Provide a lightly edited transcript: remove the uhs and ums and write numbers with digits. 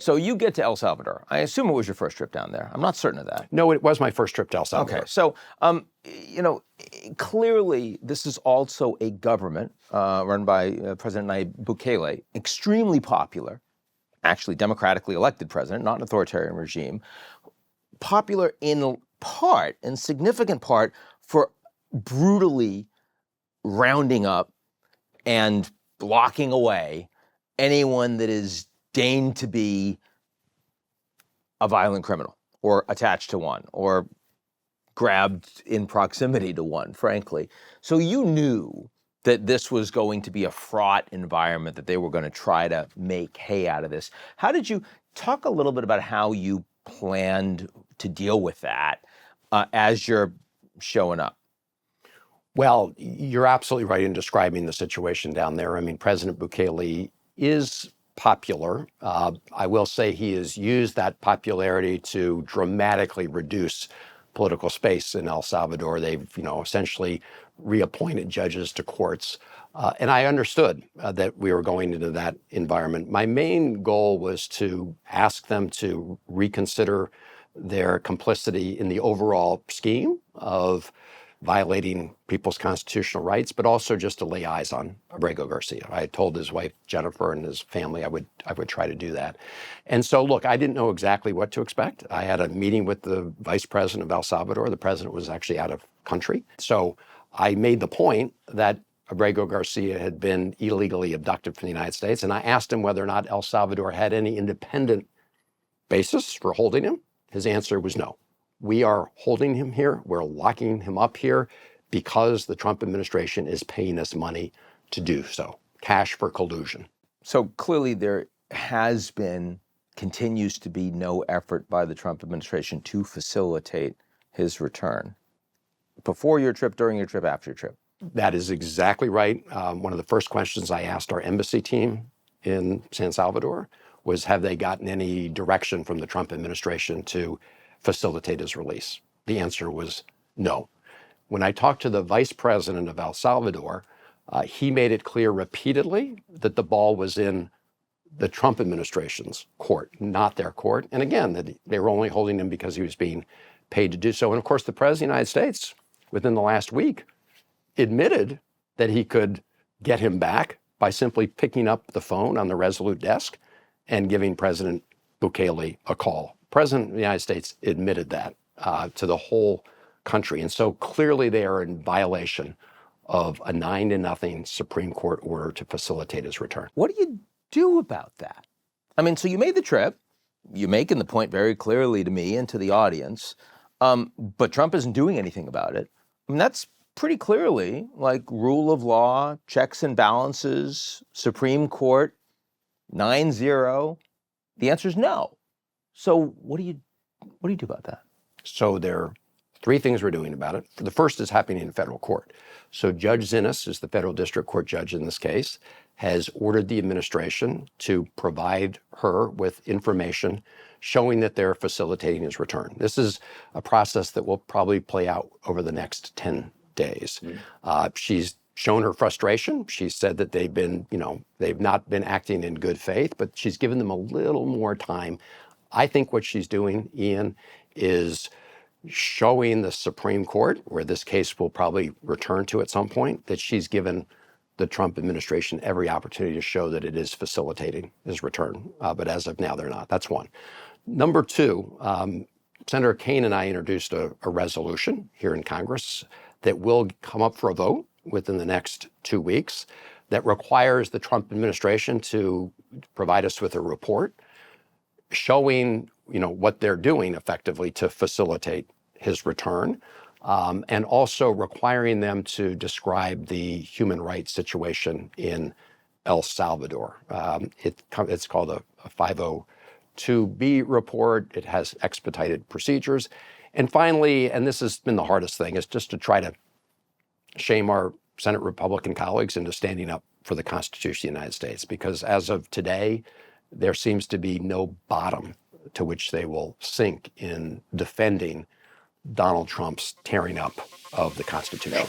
So you get to El Salvador. I assume it was your first trip down there. I'm not certain of that. No, it was my first trip to El Salvador. Okay, so clearly this is also a government run by President Nayib Bukele, extremely popular, actually democratically elected president, not an authoritarian regime, popular in significant part, for brutally rounding up and locking away anyone that is deigned to be a violent criminal or attached to one or grabbed in proximity to one, frankly. So you knew that this was going to be a fraught environment, that they were going to try to make hay out of this. How did you talk a little bit about how you planned to deal with that as you're showing up? Well, you're absolutely right in describing the situation down there. I mean, President Bukele is popular. I will say he has used that popularity to dramatically reduce political space in El Salvador. They've, essentially reappointed judges to courts. And I understood that we were going into that environment. My main goal was to ask them to reconsider their complicity in the overall scheme of violating people's constitutional rights, but also just to lay eyes on Abrego Garcia. I had told his wife, Jennifer, and his family I would try to do that. And so, look, I didn't know exactly what to expect. I had a meeting with the vice president of El Salvador. The president was actually out of country. So I made the point that Abrego Garcia had been illegally abducted from the United States, and I asked him whether or not El Salvador had any independent basis for holding him. His answer was no. We are holding him here. We're locking him up here because the Trump administration is paying us money to do so. Cash for collusion. So clearly there continues to be no effort by the Trump administration to facilitate his return. Before your trip, during your trip, after your trip. That is exactly right. One of the first questions I asked our embassy team in San Salvador was, have they gotten any direction from the Trump administration to facilitate his release? The answer was no. When I talked to the vice president of El Salvador, he made it clear repeatedly that the ball was in the Trump administration's court, not their court. And again, that they were only holding him because he was being paid to do so. And of course, the president of the United States, within the last week, admitted that he could get him back by simply picking up the phone on the Resolute desk and giving President Bukele a call. President of the United States admitted that to the whole country. And so clearly they are in violation of a 9-0 Supreme Court order to facilitate his return. What do you do about that? I mean, so you made the trip. You're making the point very clearly to me and to the audience, but Trump isn't doing anything about it. I mean, that's pretty clearly like rule of law, checks and balances, Supreme Court, 9-0. The answer is no. So what do you do about that? So there are three things we're doing about it. The first is happening in federal court. So Judge Zinnes, is the federal district court judge in this case, has ordered the administration to provide her with information showing that they're facilitating his return. This is a process that will probably play out over the next 10 days. She's shown her frustration. She said that they've not been acting in good faith, but she's given them a little more time. I think what she's doing, Ian, is showing the Supreme Court, where this case will probably return to at some point, that she's given the Trump administration every opportunity to show that it is facilitating his return. But as of now, they're not. That's one. Number two, Senator Kaine and I introduced a resolution here in Congress that will come up for a vote within the next 2 weeks that requires the Trump administration to provide us with a report showing, what they're doing effectively to facilitate his return, and also requiring them to describe the human rights situation in El Salvador. It's called a 502B report. It has expedited procedures. And finally, and this has been the hardest thing, is just to try to shame our Senate Republican colleagues into standing up for the Constitution of the United States, because as of today, there seems to be no bottom to which they will sink in defending Donald Trump's tearing up of the Constitution.